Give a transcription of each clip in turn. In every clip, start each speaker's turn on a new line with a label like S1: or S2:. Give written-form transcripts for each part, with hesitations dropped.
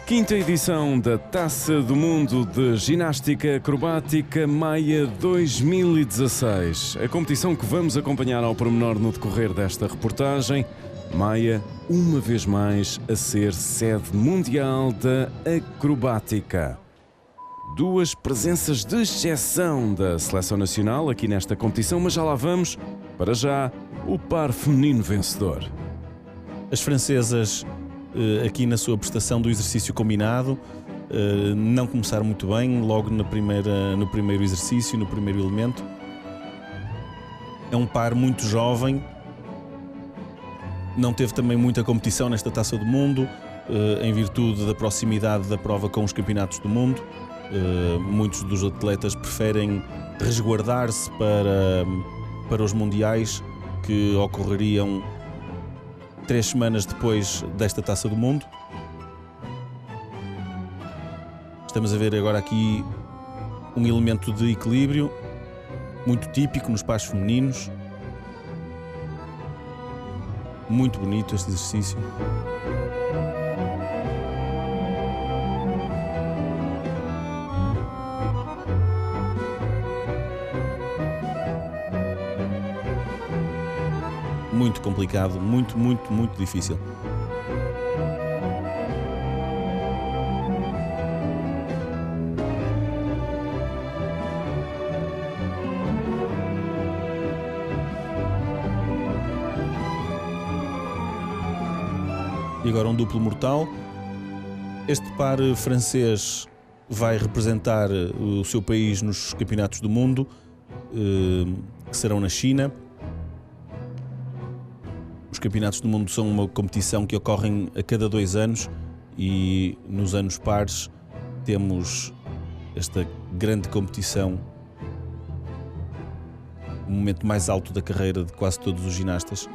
S1: Quinta edição da Taça do Mundo de Ginástica Acrobática Maia 2016. A competição que vamos acompanhar ao pormenor no decorrer desta reportagem. Maia, uma vez mais, a ser sede mundial da acrobática. Duas presenças de exceção da seleção nacional aqui nesta competição, mas já lá vamos. Para já, o par feminino vencedor.
S2: As francesas, aqui na sua prestação do exercício combinado, não começaram muito bem, logo no primeiro exercício, no primeiro elemento. É um par muito jovem, não teve também muita competição nesta Taça do Mundo, em virtude da proximidade da prova com os campeonatos do mundo. Muitos dos atletas preferem resguardar-se para os mundiais que ocorreriam 3 semanas depois desta Taça do Mundo. Estamos a ver agora aqui um elemento de equilíbrio muito típico nos pares femininos. Muito bonito este exercício. Muito complicado, muito difícil. E agora um duplo mortal. Este par francês vai representar o seu país nos campeonatos do mundo, que serão na China. Os campeonatos do mundo são uma competição que ocorrem a cada 2 anos e nos anos pares temos esta grande competição, o momento mais alto da carreira de quase todos os ginastas,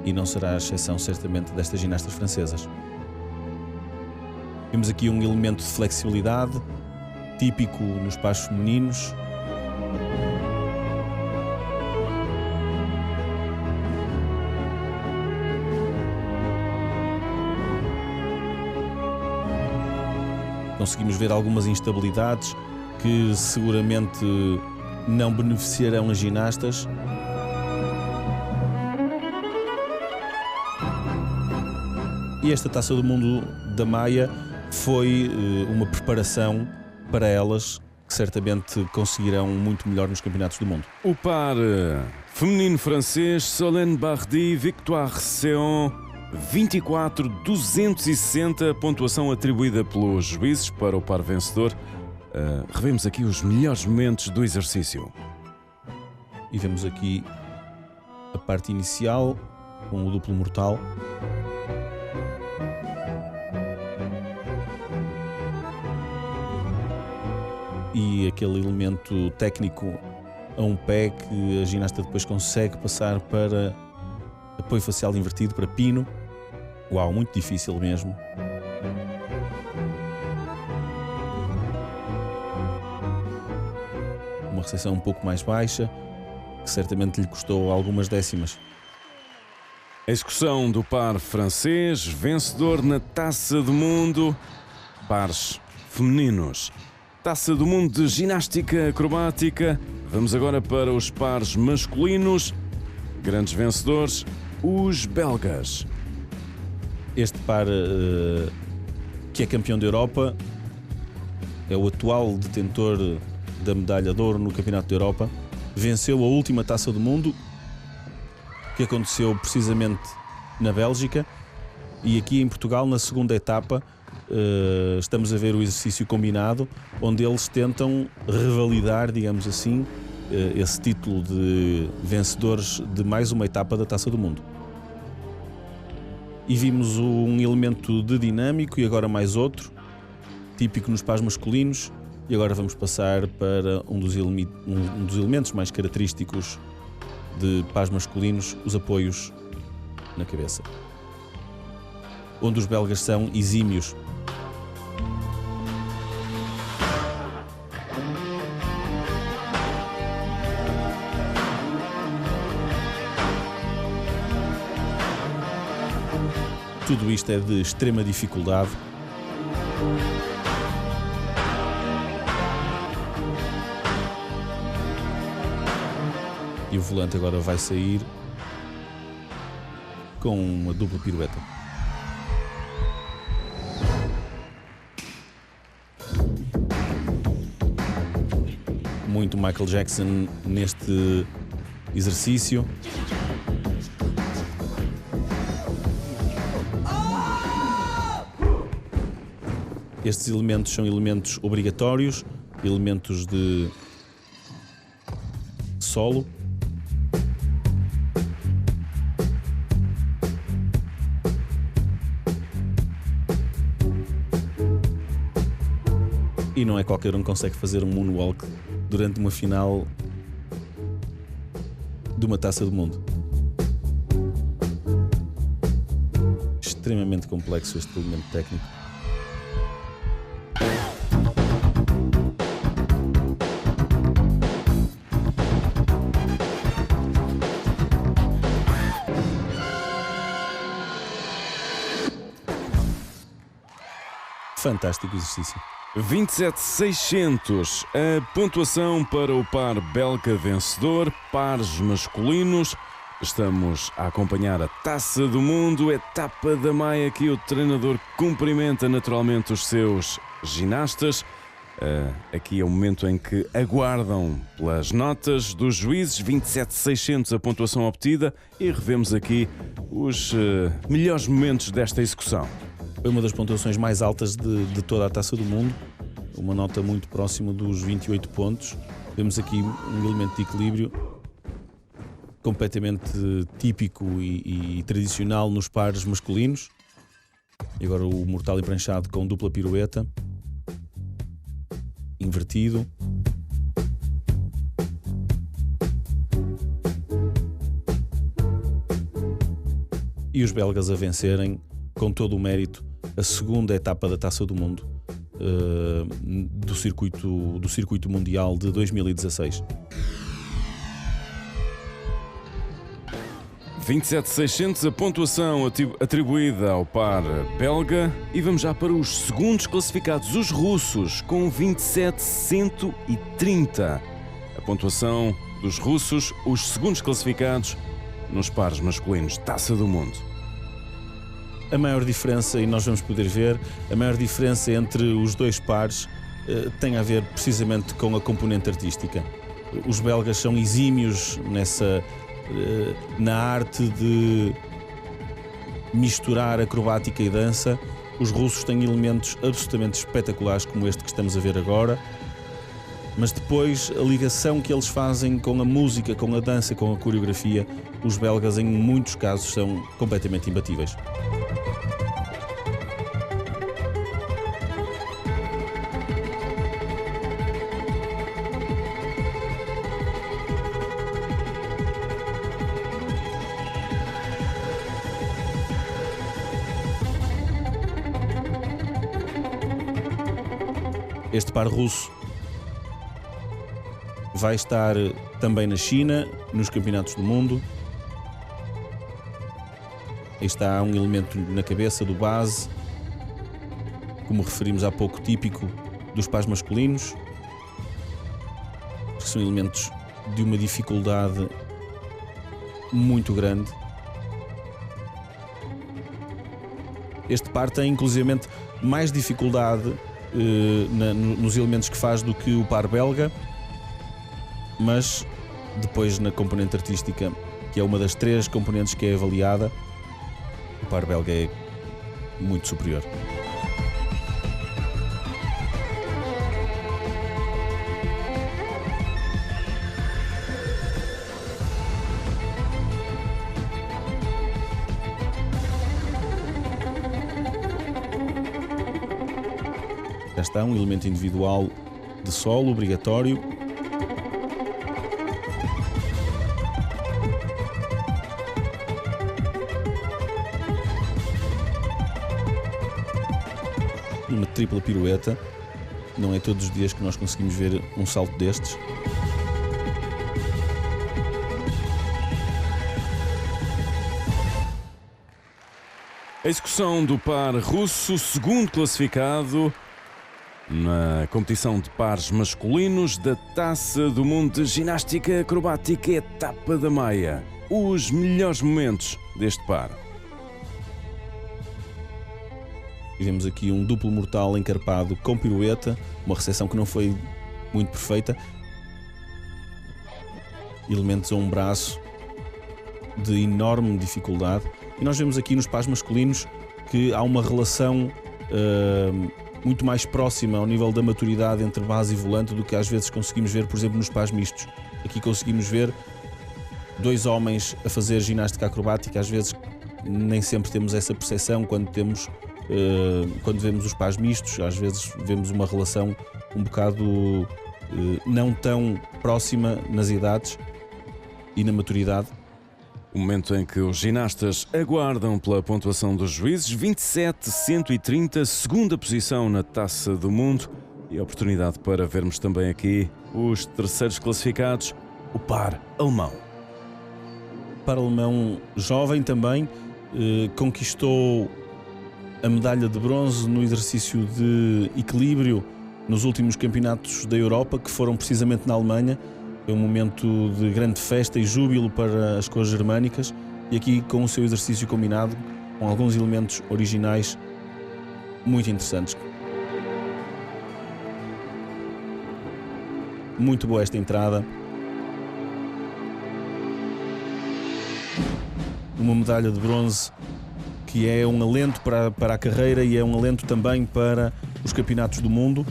S2: e não será a exceção certamente destas ginastas francesas. Temos aqui um elemento de flexibilidade típico nos pares femininos. Conseguimos ver algumas instabilidades que seguramente não beneficiarão as ginastas. E esta Taça do Mundo da Maia foi uma preparação para elas, que certamente conseguirão muito melhor nos campeonatos do mundo.
S1: O par feminino francês, Solène Bardy, Victoire Séon, 24.260, pontuação atribuída pelos juízes para o par vencedor. Revemos aqui os melhores momentos do exercício.
S2: E vemos aqui a parte inicial com o duplo mortal. E aquele elemento técnico a um pé que a ginasta depois consegue passar para apoio facial invertido, para pino. Uau, muito difícil mesmo. Uma recepção um pouco mais baixa, que certamente lhe custou algumas décimas.
S1: A execução do par francês, vencedor na Taça do Mundo. Pares femininos. Taça do Mundo de Ginástica Acrobática. Vamos agora para os pares masculinos. Grandes vencedores, os belgas.
S2: Este par, que é campeão da Europa, é o atual detentor da medalha de ouro no Campeonato da Europa. Venceu a última Taça do Mundo, que aconteceu precisamente na Bélgica. E aqui em Portugal, na segunda etapa, estamos a ver o exercício combinado, onde eles tentam revalidar, digamos assim, esse título de vencedores de mais uma etapa da Taça do Mundo. E vimos um elemento de dinâmico e agora mais outro, típico nos pares masculinos. E agora vamos passar para um dos elementos mais característicos de pares masculinos, os apoios na cabeça, onde os belgas são exímios. tudo isto é de extrema dificuldade. E o volante agora vai sair com uma dupla pirueta. Muito Michael Jackson neste exercício. Estes elementos são elementos obrigatórios, elementos de solo. E não é qualquer um que consegue fazer um moonwalk durante uma final de uma Taça do Mundo. Extremamente complexo este elemento técnico. Fantástico exercício.
S1: 27.600, a pontuação para o par belga vencedor, pares masculinos. Estamos a acompanhar a Taça do Mundo, etapa da Maia, que o treinador cumprimenta naturalmente os seus ginastas. Aqui é o momento em que aguardam pelas notas dos juízes. 27.600 a pontuação obtida, e revemos aqui os melhores momentos desta execução.
S2: Foi uma das pontuações mais altas de toda a Taça do Mundo, uma nota muito próxima dos 28 pontos. Vemos aqui um elemento de equilíbrio completamente típico e tradicional nos pares masculinos. E agora o mortal empranchado com dupla pirueta, invertido. E os belgas a vencerem com todo o mérito a segunda etapa da Taça do Mundo do circuito mundial de 2016.
S1: 27.600 a pontuação atribuída ao par belga, e vamos já para os segundos classificados, os russos, com 27.130. A pontuação dos russos, os segundos classificados nos pares masculinos Taça do Mundo.
S2: A maior diferença, e nós vamos poder ver, a maior diferença entre os dois pares tem a ver precisamente com a componente artística. Os belgas são exímios na arte de misturar acrobática e dança. Os russos têm elementos absolutamente espetaculares como este que estamos a ver agora, mas depois a ligação que eles fazem com a música, com a dança, com a coreografia, os belgas em muitos casos são completamente imbatíveis. Este par russo vai estar também na China, nos campeonatos do mundo. Aí está um elemento na cabeça do base, como referimos há pouco, típico dos pares masculinos, que são elementos de uma dificuldade muito grande. Este par tem inclusivamente mais dificuldade nos elementos que faz do que o par belga, mas depois na componente artística, que é uma das 3 componentes que é avaliada, o par belga é muito superior. Já está um elemento individual de solo obrigatório. Uma tripla pirueta. Não é todos os dias que nós conseguimos ver um salto destes.
S1: A execução do par russo, segundo classificado na competição de pares masculinos da Taça do Mundo de Ginástica Acrobática Etapa da Maia. Os melhores momentos deste par.
S2: Tivemos aqui um duplo mortal encarpado com pirueta, uma recepção que não foi muito perfeita. Elementos a um braço de enorme dificuldade. E nós vemos aqui nos pares masculinos que há uma relação muito mais próxima ao nível da maturidade entre base e volante do que às vezes conseguimos ver, por exemplo, nos pares mistos. Aqui conseguimos ver dois homens a fazer ginástica acrobática. Às vezes nem sempre temos essa percepção quando vemos os pares mistos. Às vezes vemos uma relação um bocado não tão próxima nas idades e na maturidade.
S1: O momento em que os ginastas aguardam pela pontuação dos juízes, 27-130, segunda posição na Taça do Mundo, e a oportunidade para vermos também aqui os terceiros classificados, o par alemão.
S2: O par alemão jovem também conquistou a medalha de bronze no exercício de equilíbrio nos últimos campeonatos da Europa, que foram precisamente na Alemanha. É um momento de grande festa e júbilo para as cores germânicas, e aqui com o seu exercício combinado, com alguns elementos originais muito interessantes. Muito boa esta entrada. Uma medalha de bronze que é um alento para a carreira e é um alento também para os campeonatos do mundo.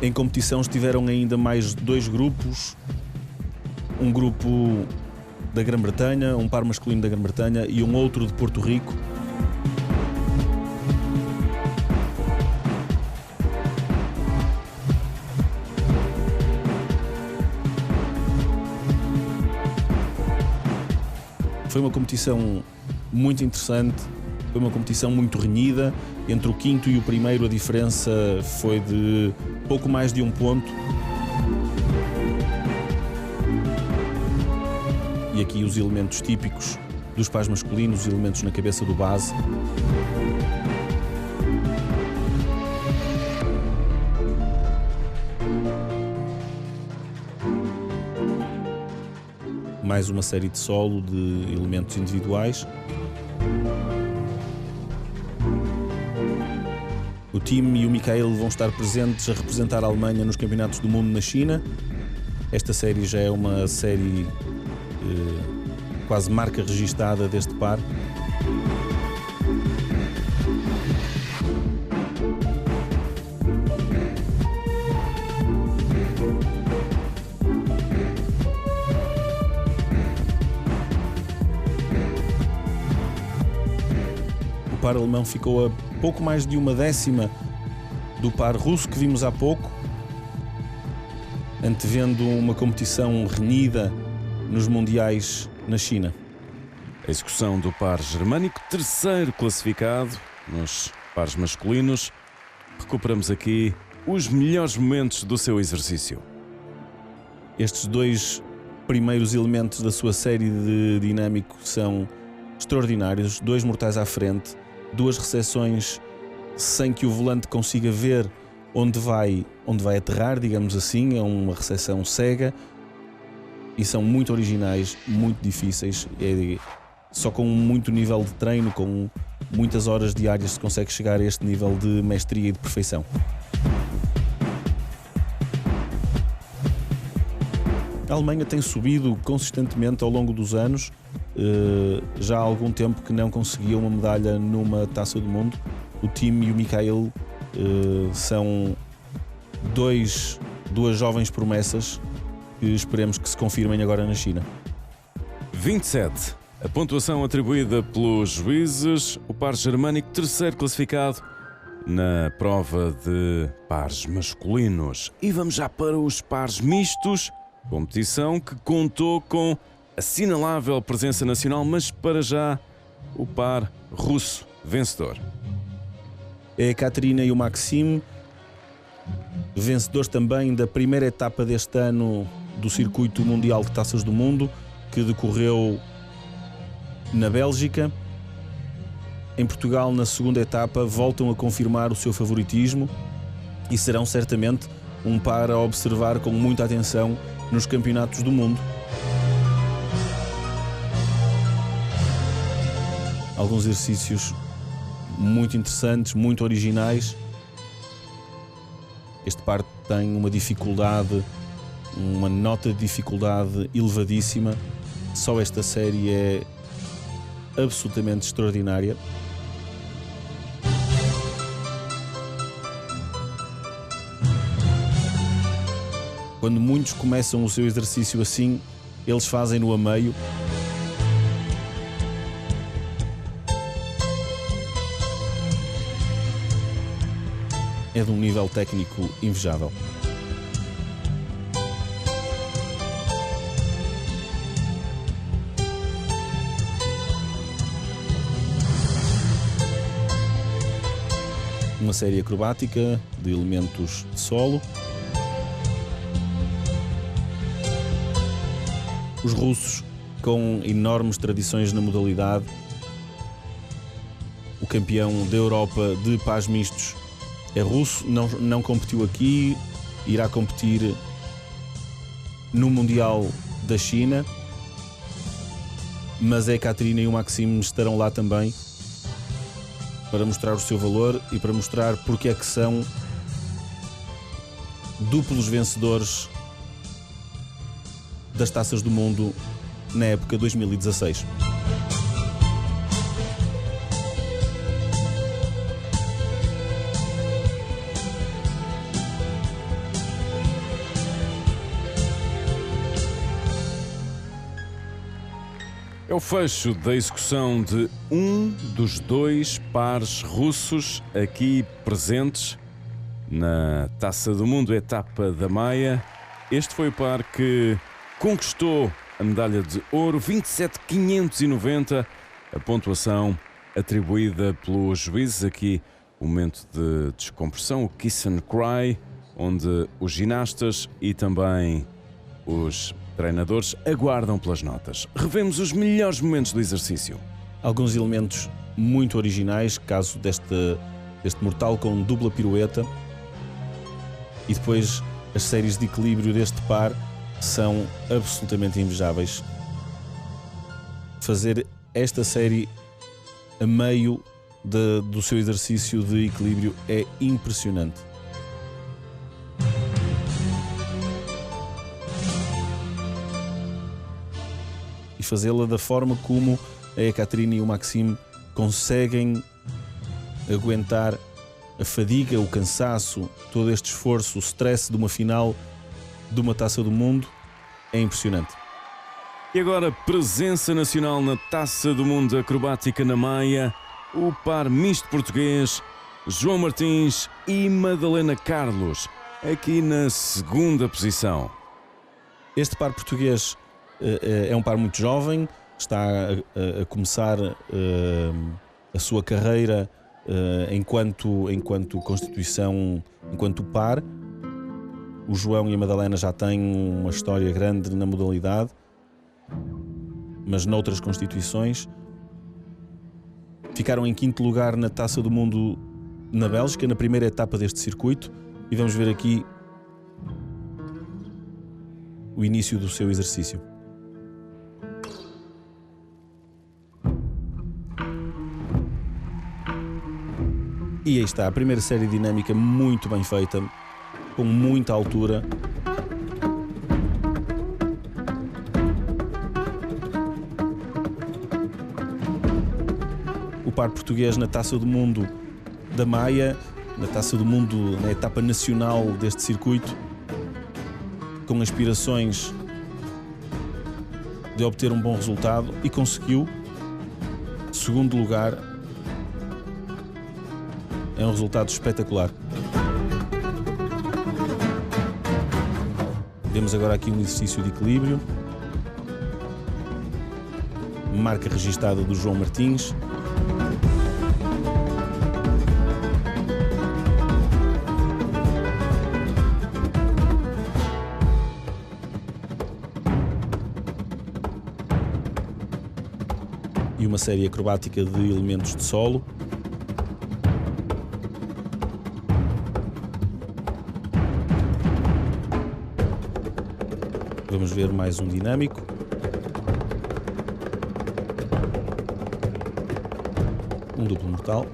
S2: Em competição estiveram ainda mais dois grupos, um grupo da Grã-Bretanha, um par masculino da Grã-Bretanha e um outro de Porto Rico. Foi uma competição muito interessante, foi uma competição muito renhida. Entre o quinto e o primeiro a diferença foi de pouco mais de um ponto. E aqui os elementos típicos dos pares masculinos, os elementos na cabeça do base. Mais uma série de solo de elementos individuais. O Tim e o Michael vão estar presentes a representar a Alemanha nos campeonatos do mundo na China. Esta série já é uma série quase marca registada deste par. O par alemão ficou a pouco mais de uma décima do par russo que vimos há pouco, antevendo uma competição renhida nos mundiais na China.
S1: A execução do par germânico, terceiro classificado nos pares masculinos. Recuperamos aqui os melhores momentos do seu exercício.
S2: Estes dois primeiros elementos da sua série de dinâmico são extraordinários. Dois mortais à frente, duas recepções sem que o volante consiga ver onde vai aterrar, digamos assim. É uma recepção cega e são muito originais, muito difíceis. Só com muito nível de treino, com muitas horas diárias, se consegue chegar a este nível de mestria e de perfeição. A Alemanha tem subido consistentemente ao longo dos anos. Já há algum tempo que não conseguia uma medalha numa Taça do Mundo. O Tim e o Michael são duas jovens promessas que esperemos que se confirmem agora na China.
S1: 27. A pontuação atribuída pelos juízes. O par germânico, terceiro classificado na prova de pares masculinos. E vamos já para os pares mistos. Competição que contou com assinalável presença nacional, mas para já o par russo vencedor.
S2: É a Katerina e o Maxim, vencedores também da primeira etapa deste ano do Circuito Mundial de Taças do Mundo, que decorreu na Bélgica. em Portugal, na segunda etapa, voltam a confirmar o seu favoritismo e serão certamente um par a observar com muita atenção nos campeonatos do mundo. Alguns exercícios muito interessantes, muito originais. Este par tem uma dificuldade, uma nota de dificuldade elevadíssima. Só esta série é absolutamente extraordinária. Quando muitos começam o seu exercício assim, eles fazem-no a meio. É de um nível técnico invejável. Uma série acrobática de elementos de solo. Os russos, com enormes tradições na modalidade, o campeão da Europa de pás mistos é russo, não competiu aqui, irá competir no Mundial da China, mas a Ekaterina e o Maxim estarão lá também para mostrar o seu valor e para mostrar porque é que são duplos vencedores das Taças do Mundo na época 2016.
S1: É o fecho da execução de um dos dois pares russos aqui presentes na Taça do Mundo, etapa da Maia. Este foi o par que conquistou a medalha de ouro, 27.590, a pontuação atribuída pelos juízes. Aqui o momento de descompressão, o kiss and cry, onde os ginastas e também os treinadores aguardam pelas notas. Revemos os melhores momentos do exercício.
S2: Alguns elementos muito originais, caso deste mortal com dupla pirueta, e depois as séries de equilíbrio deste par são absolutamente invejáveis. Fazer esta série a meio do seu exercício de equilíbrio é impressionante. E fazê-la da forma como a Ekaterina e o Maxim conseguem aguentar a fadiga, o cansaço, todo este esforço, o stress de uma final de uma Taça do Mundo, é impressionante.
S1: E agora, presença nacional na Taça do Mundo acrobática na Maia, o par misto português, João Martins e Madalena Carlos, aqui na segunda posição.
S2: Este par português é um par muito jovem, está a começar a sua carreira enquanto constituição, enquanto par. O João e a Madalena já têm uma história grande na modalidade, mas noutras constituições. Ficaram em quinto lugar na Taça do Mundo na Bélgica, na primeira etapa deste circuito, e vamos ver aqui o início do seu exercício. E aí está, a primeira série dinâmica muito bem feita, com muita altura. O par português na Taça do Mundo da Maia, na Taça do Mundo, na etapa nacional deste circuito, com aspirações de obter um bom resultado, e conseguiu. Segundo lugar, é um resultado espetacular. Vemos agora aqui um exercício de equilíbrio. Marca registada do João Martins. E uma série acrobática de elementos de solo. Vamos ver mais um dinâmico. Um duplo mortal.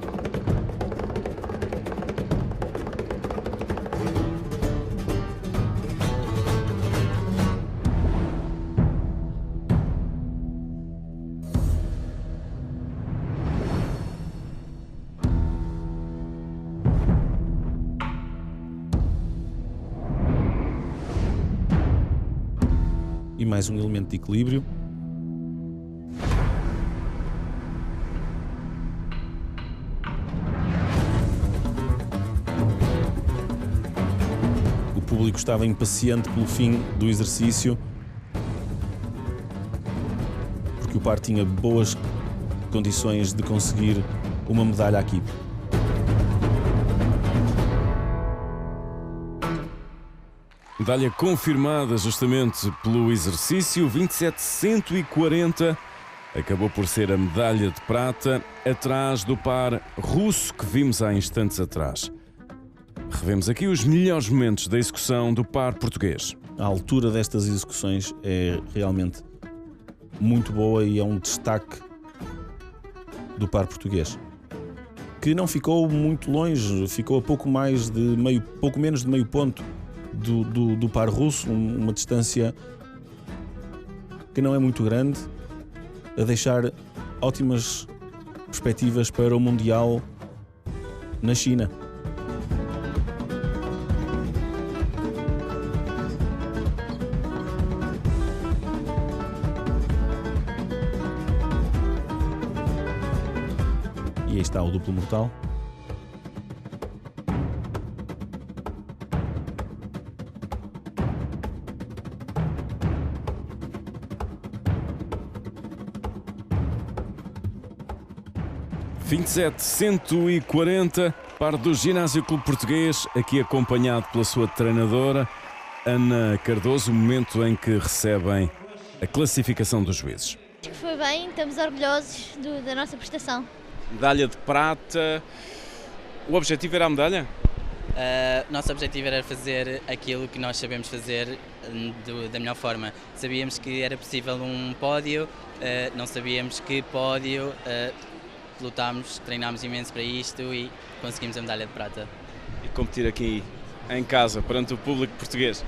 S2: E mais um elemento de equilíbrio. O público estava impaciente pelo fim do exercício, porque o par tinha boas condições de conseguir uma medalha aqui.
S1: Medalha confirmada justamente pelo exercício, 27.140. Acabou por ser a medalha de prata, atrás do par russo que vimos há instantes atrás. Revemos aqui os melhores momentos da execução do par português.
S2: A altura destas execuções é realmente muito boa e é um destaque do par português, que não ficou muito longe, ficou a pouco menos de meio ponto do par russo, uma distância que não é muito grande, a deixar ótimas perspectivas para o Mundial na China. E aí está o duplo mortal.
S1: .27 140, par do Ginásio Clube Português, aqui acompanhado pela sua treinadora, Ana Cardoso, o momento em que recebem a classificação dos juízes.
S3: Acho que foi bem, estamos orgulhosos da nossa prestação.
S1: Medalha de prata. O objetivo era a medalha?
S4: Nosso objetivo era fazer aquilo que nós sabemos fazer da melhor forma. Sabíamos que era possível um pódio, não sabíamos que pódio, lutámos, treinámos imenso para isto e conseguimos a medalha de prata.
S1: E competir aqui em casa, perante o público português?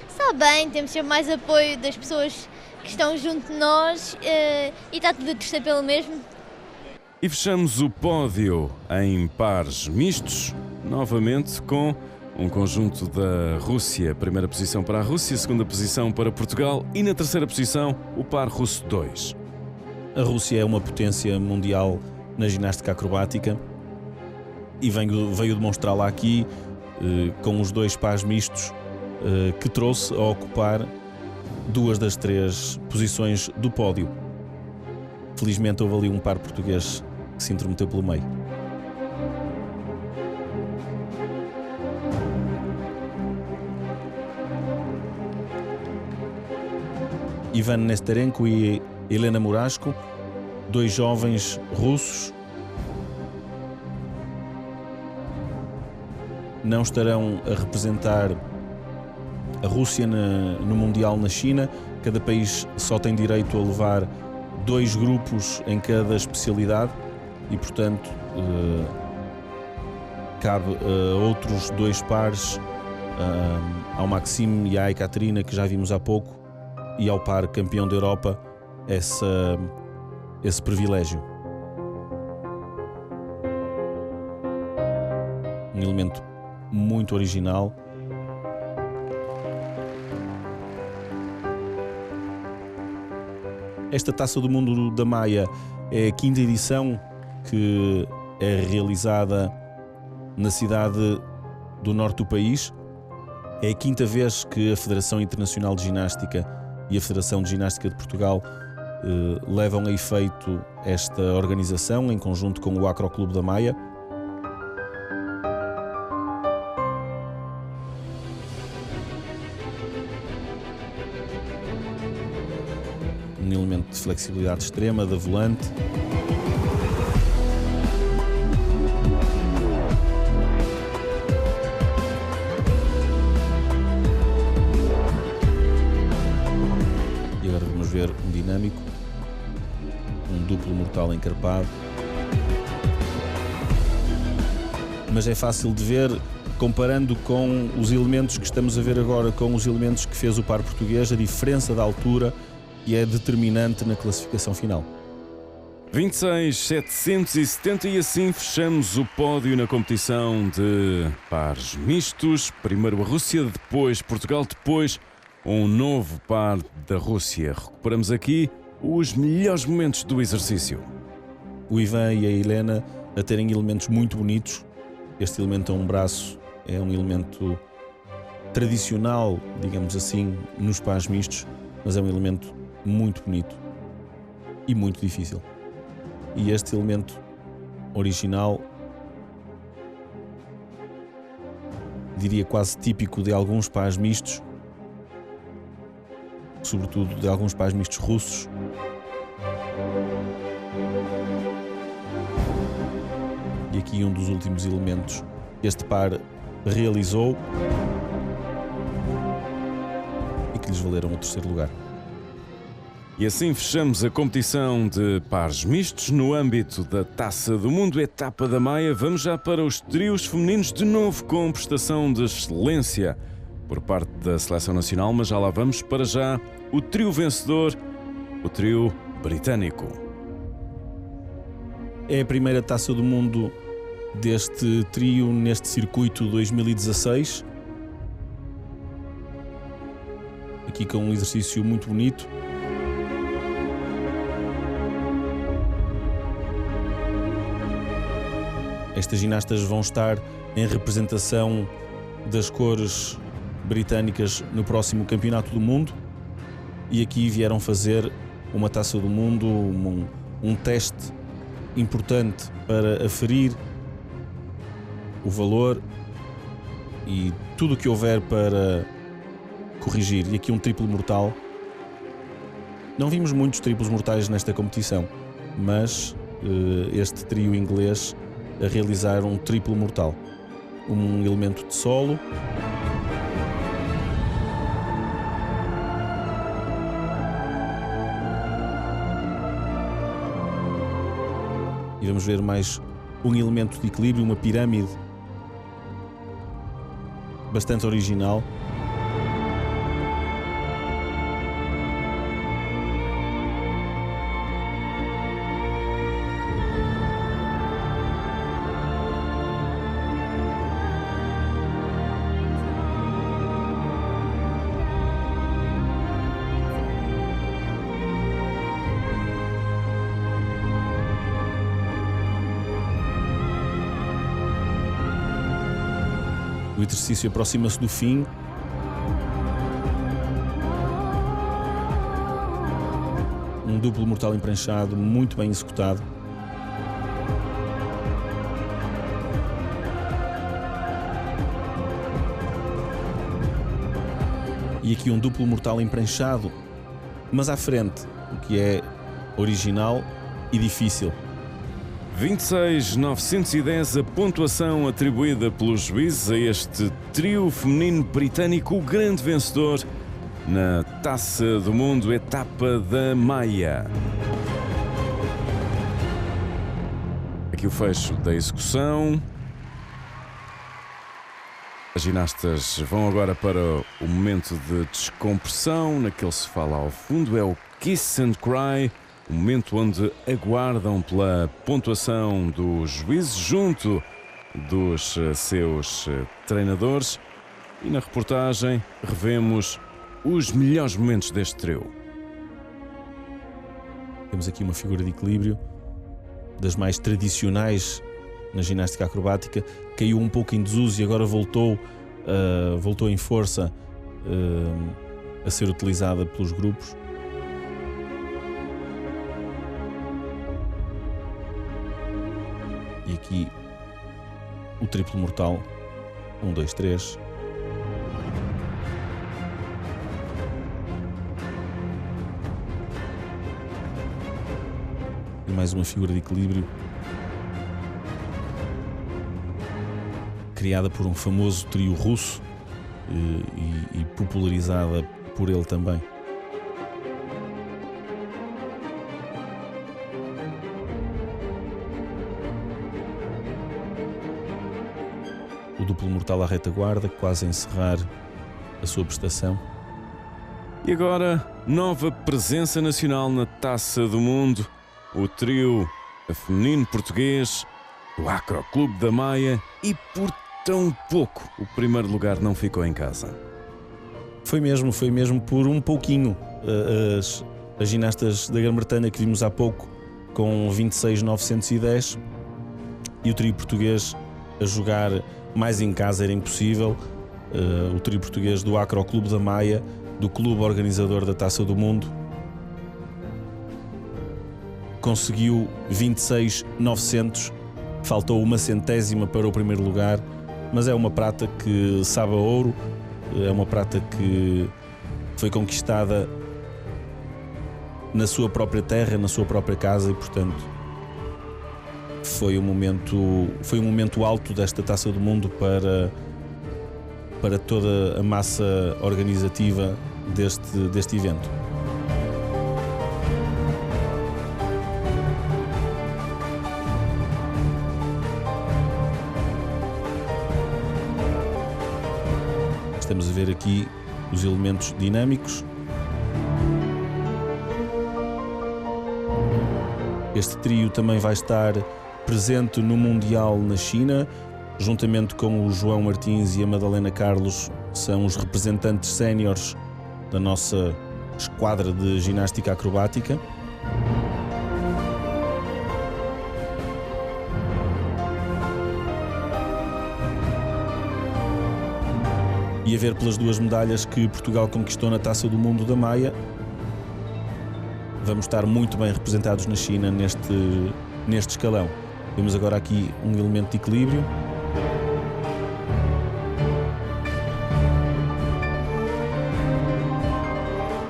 S3: Está bem, temos sempre mais apoio das pessoas que estão junto de nós e está tudo a torcer pelo mesmo.
S1: E fechamos o pódio em pares mistos, novamente com um conjunto da Rússia. Primeira posição para a Rússia, segunda posição para Portugal e na terceira posição o par russo 2.
S2: A Rússia é uma potência mundial na ginástica acrobática e veio demonstrá-la aqui com os dois pares mistos que trouxe a ocupar duas das três posições do pódio. Felizmente houve ali um par português que se intrometeu pelo meio. Ivan Nesterenko e Helena Murashko, dois jovens russos, não estarão a representar a Rússia no Mundial na China. Cada país só tem direito a levar 2 grupos em cada especialidade e, portanto, cabe a outros 2 pares, ao Maxime e à Ekaterina, que já vimos há pouco, e ao par campeão da Europa, esse privilégio. Um elemento muito original. Esta Taça do Mundo da Maia é a 5ª edição que é realizada na cidade do norte do país. É a 5ª vez que a Federação Internacional de Ginástica e a Federação de Ginástica de Portugal levam a efeito esta organização em conjunto com o Acroclube da Maia. Um elemento de flexibilidade extrema, da volante. E agora vamos ver um dinâmico, um duplo mortal encarpado. Mas é fácil de ver, comparando com os elementos que estamos a ver agora, com os elementos que fez o par português, a diferença da altura e é determinante na classificação final.
S1: 26.770 e assim fechamos o pódio na competição de pares mistos. Primeiro a Rússia, depois Portugal, depois um novo par da Rússia. Recuperamos aqui os melhores momentos do exercício.
S2: O Ivan e a Helena a terem elementos muito bonitos. Este elemento a um braço é um elemento tradicional, digamos assim, nos pares mistos, mas é um elemento muito bonito e muito difícil. E este elemento original, diria quase típico de alguns pares mistos, sobretudo de alguns pares mistos russos. E aqui um dos últimos elementos que este par realizou e que lhes valeram o terceiro lugar.
S1: E assim fechamos a competição de pares mistos no âmbito da Taça do Mundo, etapa da Maia. Vamos já para os trios femininos, de novo com prestação de excelência por parte da Seleção Nacional, mas já lá vamos. Para já, o trio vencedor, o trio britânico.
S2: É a primeira Taça do Mundo deste trio neste circuito 2016. Aqui com um exercício muito bonito. Estas ginastas vão estar em representação das cores britânicas no próximo Campeonato do Mundo e aqui vieram fazer uma Taça do Mundo, um teste importante para aferir o valor e tudo o que houver para corrigir. E aqui um triplo mortal. Não vimos muitos triplos mortais nesta competição, mas este trio inglês a realizar um triplo mortal. Um elemento de solo. E vamos ver mais um elemento de equilíbrio, uma pirâmide bastante original. O exercício aproxima-se do fim. Um duplo mortal empranchado, muito bem executado. E aqui um duplo mortal empranchado, mas à frente, o que é original e difícil.
S1: 26.910 a pontuação atribuída pelos juízes a este trio feminino britânico, o grande vencedor na Taça do Mundo, etapa da Maia. Aqui o fecho da execução. As ginastas vão agora para o momento de descompressão, naquele se fala ao fundo, é o Kiss and Cry. O momento onde aguardam pela pontuação dos juízes junto dos seus treinadores. E na reportagem revemos os melhores momentos deste trio.
S2: Temos aqui uma figura de equilíbrio das mais tradicionais na ginástica acrobática. Caiu um pouco em desuso e agora voltou em força a ser utilizada pelos grupos. E aqui o triplo mortal. 1, 2, 3. mais uma figura de equilíbrio criada por um famoso trio russo e popularizada por ele também. O duplo mortal à retaguarda, quase a encerrar a sua prestação.
S1: E agora, nova presença nacional na Taça do Mundo. O trio feminino português do Acro Clube da Maia, e por tão pouco o primeiro lugar não ficou em casa.
S2: Foi mesmo por um pouquinho. As ginastas da Grã-Bretanha que vimos há pouco com 26.910 e o trio português a jogar mais em casa era impossível. O trio português do Acro Clube da Maia, do clube organizador da Taça do Mundo, conseguiu 26.900, faltou uma centésima para o primeiro lugar, mas é uma prata que sabe a ouro, é uma prata que foi conquistada na sua própria terra, na sua própria casa, e portanto foi um momento alto desta Taça do Mundo para toda a massa organizativa deste evento. Estamos a ver aqui os elementos dinâmicos. Este trio também vai estar presente no Mundial na China, juntamente com o João Martins e a Madalena Carlos, são os representantes séniores da nossa esquadra de ginástica acrobática. E a ver pelas duas medalhas que Portugal conquistou na Taça do Mundo da Maia, vamos estar muito bem representados na China neste escalão. Temos agora aqui um elemento de equilíbrio.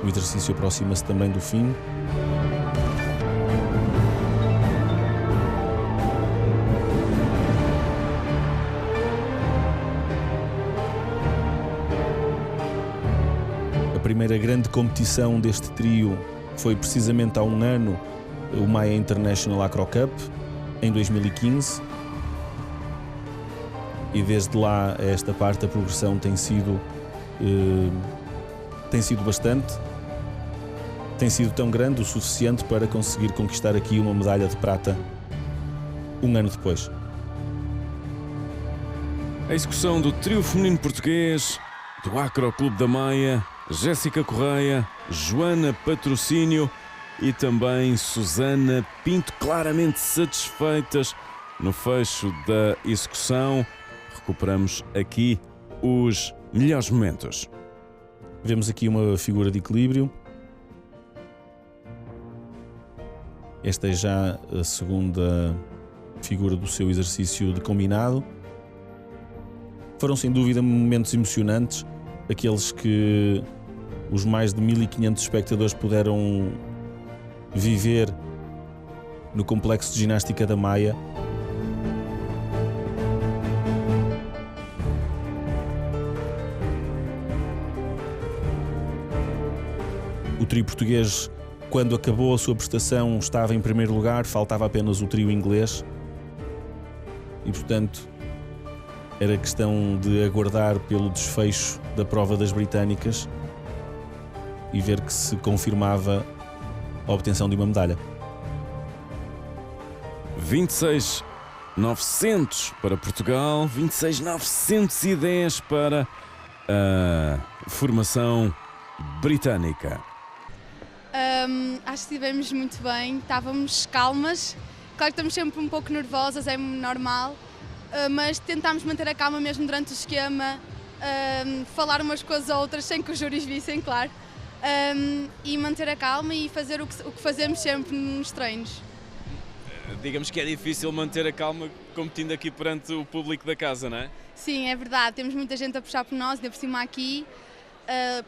S2: O exercício aproxima-se também do fim. A primeira grande competição deste trio foi precisamente há um ano, o Maia International Acro Cup, em 2015. E desde lá a esta parte a progressão tem sido bastante. Tem sido tão grande o suficiente para conseguir conquistar aqui uma medalha de prata um ano depois.
S1: A execução do trio feminino português do Acro Clube da Maia, Jéssica Correia, Joana Patrocínio e também Susana Pinto, claramente satisfeitas no fecho da execução. Recuperamos aqui os melhores momentos.
S2: Vemos aqui uma figura de equilíbrio. Esta é já a segunda figura do seu exercício de combinado. Foram sem dúvida momentos emocionantes, aqueles que os mais de 1.500 espectadores puderam viver no Complexo de Ginástica da Maia. O trio português, quando acabou a sua prestação, estava em primeiro lugar, faltava apenas o trio inglês e, portanto, era questão de aguardar pelo desfecho da prova das britânicas e ver que se confirmava a obtenção de uma medalha.
S1: 26.900 para Portugal, 26.910 para a formação britânica.
S5: Acho que estivemos muito bem, estávamos calmas. Claro que estamos sempre um pouco nervosas, é normal, mas tentámos manter a calma mesmo durante o esquema, falar umas com as outras sem que os júris vissem, claro, e manter a calma e fazer o que fazemos sempre nos treinos.
S1: Digamos que é difícil manter a calma competindo aqui perante o público da casa, não é?
S5: Sim, é verdade, temos muita gente a puxar por nós, ainda por cima aqui,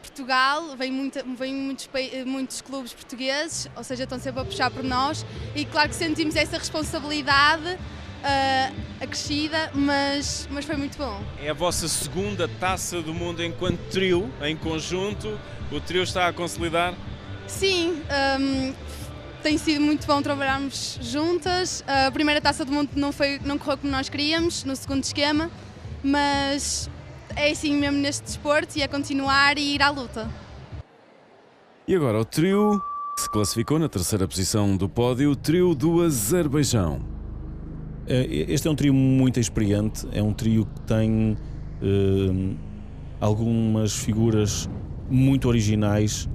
S5: Portugal, vêm muitos clubes portugueses, ou seja, estão sempre a puxar por nós e claro que sentimos essa responsabilidade acrescida, mas foi muito bom.
S1: É a vossa segunda Taça do Mundo enquanto trio, em conjunto. O trio está a consolidar?
S5: Sim, tem sido muito bom trabalharmos juntas. A primeira Taça do Mundo não correu como nós queríamos, no segundo esquema, mas é assim mesmo neste desporto e é continuar e ir à luta.
S1: E agora o trio que se classificou na terceira posição do pódio, o trio do Azerbaijão.
S2: Este é um trio muito experiente, é um trio que tem algumas figuras muito originais.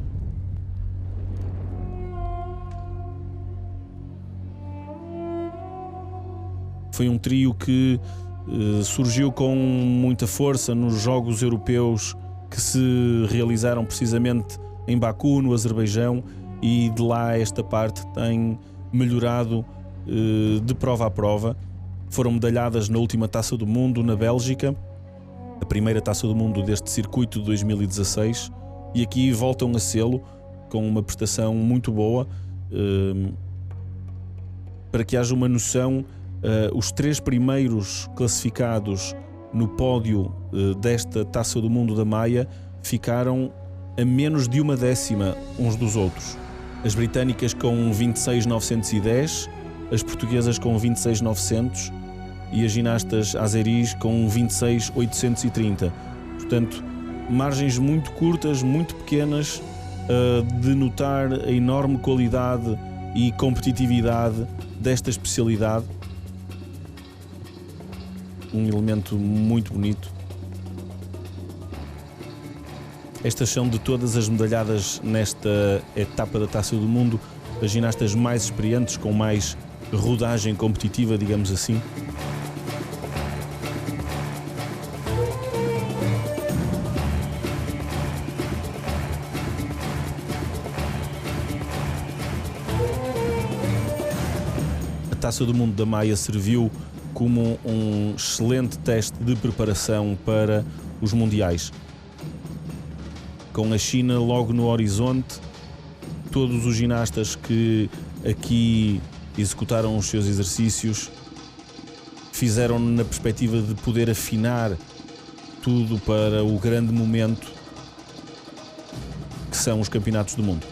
S2: Foi um trio que surgiu com muita força nos Jogos Europeus que se realizaram precisamente em Baku, no Azerbaijão, e de lá esta parte tem melhorado de prova a prova. Foram medalhadas na última Taça do Mundo na Bélgica, a primeira Taça do Mundo deste circuito de 2016, e aqui voltam a sê-lo com uma prestação muito boa. Para que haja uma noção, os 3 primeiros classificados no pódio desta Taça do Mundo da Maia ficaram a menos de uma décima uns dos outros. As britânicas com 26.910, as portuguesas com 26.900 e as ginastas azeris com 26.830. Portanto, margens muito curtas, muito pequenas, de notar a enorme qualidade e competitividade desta especialidade. Um elemento muito bonito. Estas são, de todas as medalhadas nesta etapa da Taça do Mundo, as ginastas mais experientes, com mais rodagem competitiva, digamos assim. A Taça do Mundo da Maia serviu como um excelente teste de preparação para os mundiais. Com a China logo no horizonte, todos os ginastas que aqui executaram os seus exercícios fizeram na perspectiva de poder afinar tudo para o grande momento que são os campeonatos do mundo.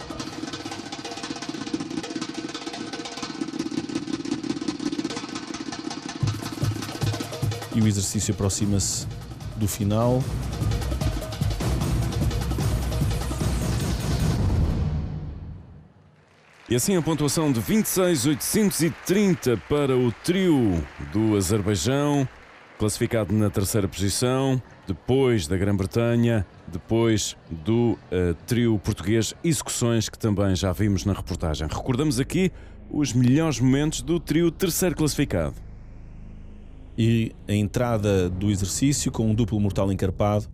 S2: E o exercício aproxima-se do final.
S1: E assim a pontuação de 26.830 para o trio do Azerbaijão, classificado na terceira posição, depois da Grã-Bretanha, depois do trio português Execuções, que também já vimos na reportagem. Recordamos aqui os melhores momentos do trio terceiro classificado.
S2: E a entrada do exercício com um duplo mortal encarpado.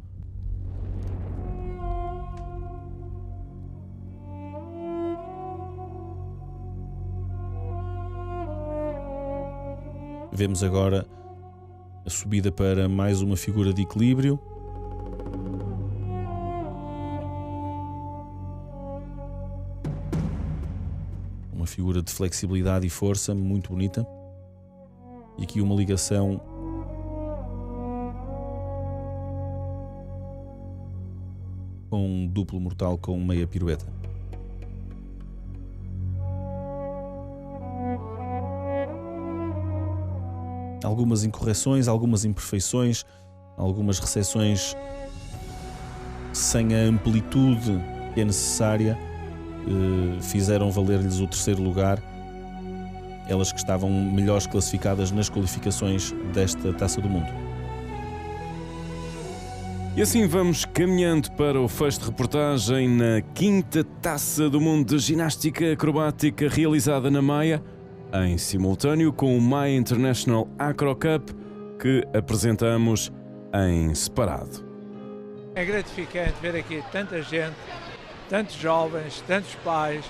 S2: Vemos agora a subida para mais uma figura de equilíbrio. Uma figura de flexibilidade e força muito bonita. E aqui uma ligação com um duplo mortal com meia pirueta. Algumas incorreções, algumas imperfeições, algumas recepções sem a amplitude que é necessária, fizeram valer-lhes o terceiro lugar. Elas que estavam melhores classificadas nas qualificações desta Taça do Mundo.
S1: E assim vamos caminhando para o fecho de reportagem na quinta Taça do Mundo de Ginástica Acrobática realizada na Maia, em simultâneo com o Maia International Acro Cup, que apresentamos em separado.
S6: É gratificante ver aqui tanta gente, tantos jovens, tantos pais.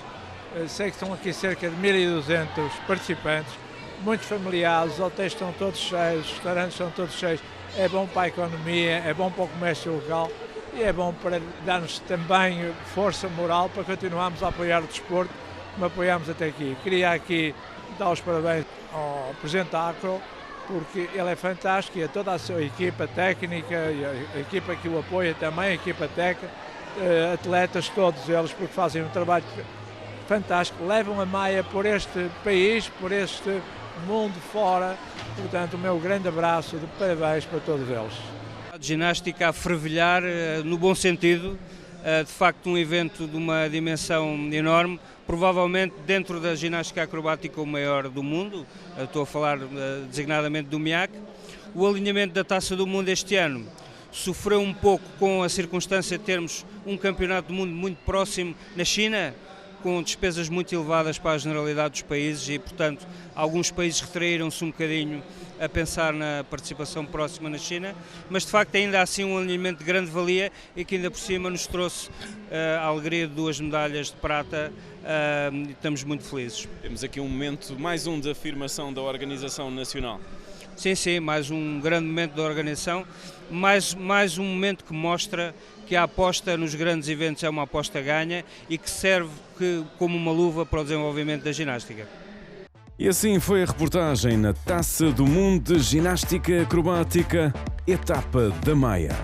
S6: Sei que estão aqui cerca de 1.200 participantes, muitos familiares, os hotéis estão todos cheios, os restaurantes estão todos cheios. É bom para a economia, é bom para o comércio local e é bom para dar-nos também força moral para continuarmos a apoiar o desporto como apoiamos até aqui. Queria aqui dar os parabéns ao Presidente da ACRO, porque ele é fantástico e a toda a sua equipa técnica e a equipa que o apoia também, a equipa técnica, atletas, todos eles, porque fazem um trabalho fantástico, levam a Maia por este país, por este mundo fora. Portanto, o meu grande abraço de parabéns para todos eles.
S7: Ginástica a fervilhar, no bom sentido, de facto um evento de uma dimensão enorme, provavelmente dentro da ginástica acrobática o maior do mundo, estou a falar designadamente do MIAC. O alinhamento da Taça do Mundo este ano sofreu um pouco com a circunstância de termos um campeonato do mundo muito próximo na China, com despesas muito elevadas para a generalidade dos países e, portanto, alguns países retraíram-se um bocadinho a pensar na participação próxima na China, mas de facto ainda assim um alinhamento de grande valia e que ainda por cima nos trouxe a alegria de 2 medalhas de prata e estamos muito felizes.
S1: Temos aqui um momento, mais um de afirmação da organização nacional.
S7: Sim, mais um grande momento da organização, mais um momento que mostra que a aposta nos grandes eventos é uma aposta ganha e que serve como uma luva para o desenvolvimento da ginástica.
S1: E assim foi a reportagem na Taça do Mundo de Ginástica Acrobática, etapa da Maia.